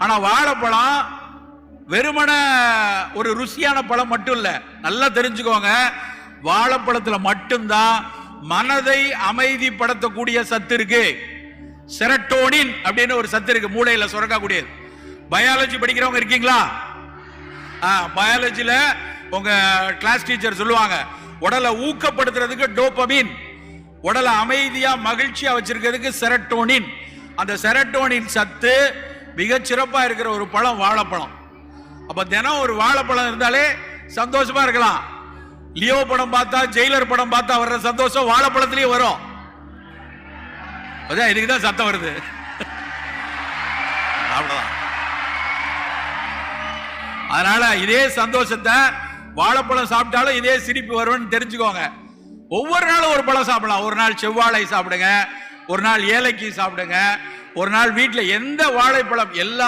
ஆனா வாழைப்பழம் வெறுமன ஒரு ருசியான பழம் மட்டும் இல்ல. நல்லா தெரிஞ்சுக்கோங்க, வாழைப்பழத்துல மட்டும்தான் மனதை அமைதிப்படுத்தக்கூடிய சத்து இருக்கு. செரட்டோனின் அப்படின்னு ஒரு சத்து இருக்கு, மூளையில சுரக்கக்கூடியது. பயாலஜி படிக்கிறவங்க இருக்கீங்களா? பயாலஜில உங்க கிளாஸ் டீச்சர் சொல்லுவாங்க, உடலை ஊக்கப்படுத்துறதுக்கு டோபமின், உடலை அமைதியா மகிழ்ச்சியா வச்சிருக்கிறதுக்கு செரட்டோனின். அந்த செரட்டோனின் சத்து மிகச் சிறப்பா இருக்கிற ஒரு பழம் வாழைப்பழம். அப்ப தினம் ஒரு வாழைப்பழம் இருந்தாலே சந்தோஷமா இருக்கலாம். லியோ படம் பார்த்தா, ஜெயிலர் படம் பார்த்தா வர்ற சந்தோஷம் வாழைப்பழத்திலேயே வரும். இதுக்குதான் சத்தம் வருது. அவ்வளவுதான். அதனால இதே சந்தோஷத்தை வாழைப்பழம் சாப்பிட்டாலும் இதே சிரிப்பு வரும்னு தெரிஞ்சுக்கோங்க. ஒவ்வொரு நாளும் ஒரு பழம் சாப்பிடலாம். ஒரு நாள் செவ்வாழை சாப்பிடுங்க, ஒரு நாள் ஏலக்கி சாப்பிடுங்க, ஒரு நாள் வீட்டில் எந்த வாழைப்பழம் எல்லா